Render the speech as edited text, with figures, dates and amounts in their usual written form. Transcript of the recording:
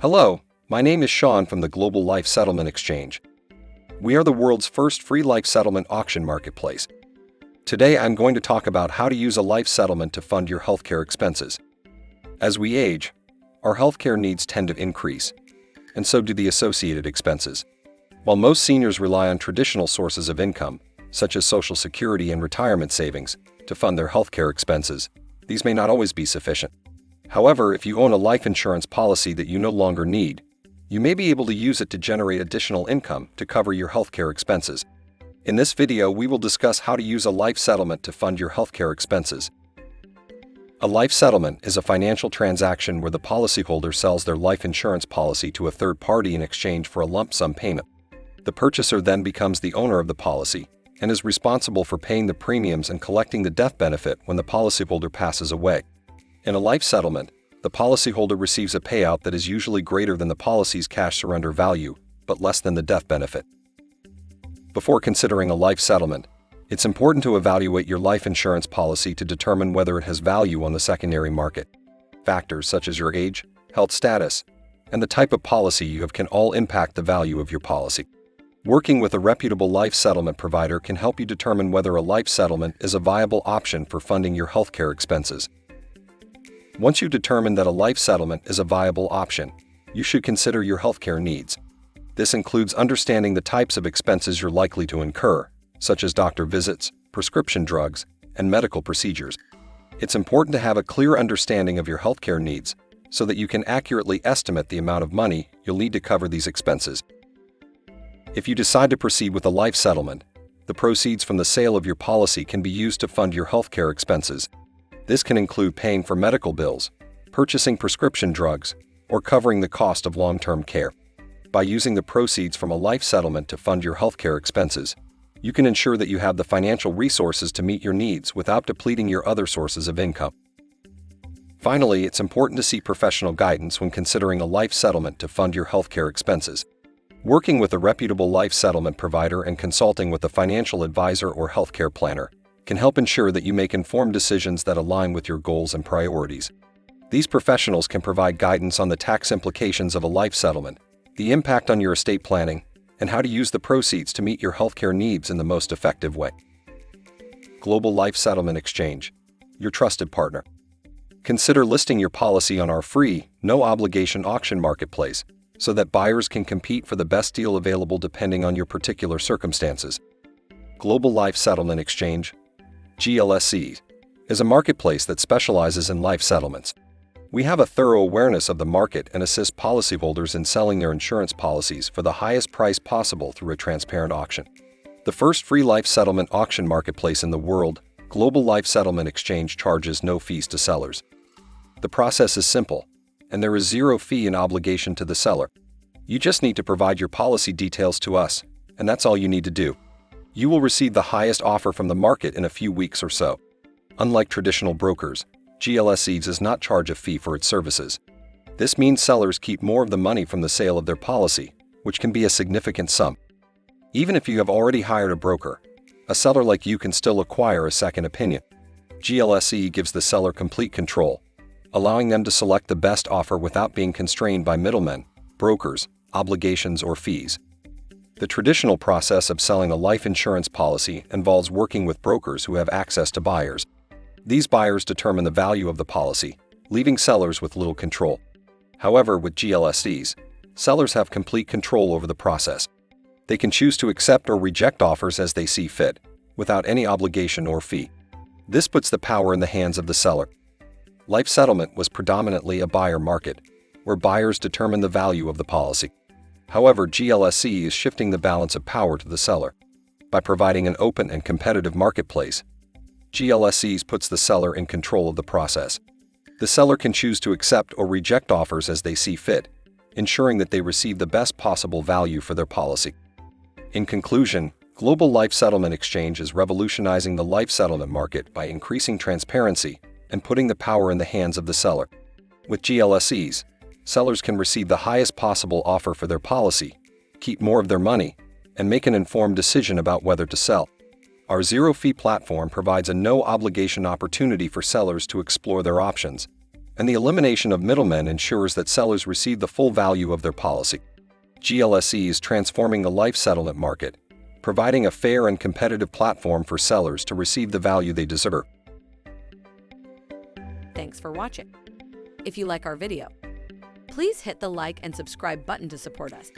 Hello, my name is Sean from the Global Life Settlement Exchange. We are the world's first free life settlement auction marketplace. Today I'm going to talk about how to use a life settlement to fund your healthcare expenses. As we age, our healthcare needs tend to increase, and so do the associated expenses. While most seniors rely on traditional sources of income, such as Social Security and retirement savings, to fund their healthcare expenses, these may not always be sufficient. However, if you own a life insurance policy that you no longer need, you may be able to use it to generate additional income to cover your healthcare expenses. In this video, we will discuss how to use a life settlement to fund your healthcare expenses. A life settlement is a financial transaction where the policyholder sells their life insurance policy to a third party in exchange for a lump sum payment. The purchaser then becomes the owner of the policy and is responsible for paying the premiums and collecting the death benefit when the policyholder passes away. In a life settlement, the policyholder receives a payout that is usually greater than the policy's cash surrender value, but less than the death benefit. Before considering a life settlement, it's important to evaluate your life insurance policy to determine whether it has value on the secondary market. Factors such as your age, health status, and the type of policy you have can all impact the value of your policy. Working with a reputable life settlement provider can help you determine whether a life settlement is a viable option for funding your healthcare expenses. Once you determine that a life settlement is a viable option, you should consider your healthcare needs. This includes understanding the types of expenses you're likely to incur, such as doctor visits, prescription drugs, and medical procedures. It's important to have a clear understanding of your healthcare needs so that you can accurately estimate the amount of money you'll need to cover these expenses. If you decide to proceed with a life settlement, the proceeds from the sale of your policy can be used to fund your healthcare expenses. This can include paying for medical bills, purchasing prescription drugs, or covering the cost of long-term care. By using the proceeds from a life settlement to fund your healthcare expenses, you can ensure that you have the financial resources to meet your needs without depleting your other sources of income. Finally, it's important to seek professional guidance when considering a life settlement to fund your healthcare expenses. Working with a reputable life settlement provider and consulting with a financial advisor or healthcare planner can help ensure that you make informed decisions that align with your goals and priorities. These professionals can provide guidance on the tax implications of a life settlement, the impact on your estate planning, and how to use the proceeds to meet your healthcare needs in the most effective way. Global Life Settlement Exchange, your trusted partner. Consider listing your policy on our free, no-obligation auction marketplace so that buyers can compete for the best deal available depending on your particular circumstances. Global Life Settlement Exchange, GLSE, is a marketplace that specializes in life settlements. We have a thorough awareness of the market and assist policyholders in selling their insurance policies for the highest price possible through a transparent auction. The first free life settlement auction marketplace in the world, Global Life Settlement Exchange charges no fees to sellers. The process is simple, and there is zero fee and obligation to the seller. You just need to provide your policy details to us, and that's all you need to do. You will receive the highest offer from the market in a few weeks or so. Unlike traditional brokers, GLSE does not charge a fee for its services. This means sellers keep more of the money from the sale of their policy, which can be a significant sum. Even if you have already hired a broker, a seller like you can still acquire a second opinion. GLSE gives the seller complete control, allowing them to select the best offer without being constrained by middlemen, brokers, obligations, or fees. The traditional process of selling a life insurance policy involves working with brokers who have access to buyers. These buyers determine the value of the policy, leaving sellers with little control. However, with GLSEs, sellers have complete control over the process. They can choose to accept or reject offers as they see fit, without any obligation or fee. This puts the power in the hands of the seller. Life settlement was predominantly a buyer market, where buyers determine the value of the policy. However, GLSE is shifting the balance of power to the seller. By providing an open and competitive marketplace, GLSE puts the seller in control of the process. The seller can choose to accept or reject offers as they see fit, ensuring that they receive the best possible value for their policy. In conclusion, Global Life Settlement Exchange is revolutionizing the life settlement market by increasing transparency and putting the power in the hands of the seller. With GLSEs, sellers can receive the highest possible offer for their policy, keep more of their money, and make an informed decision about whether to sell. Our zero-fee platform provides a no-obligation opportunity for sellers to explore their options, and the elimination of middlemen ensures that sellers receive the full value of their policy. GLSE is transforming the life settlement market, providing a fair and competitive platform for sellers to receive the value they deserve. Thanks for watching. If you like our video, please hit the like and subscribe button to support us.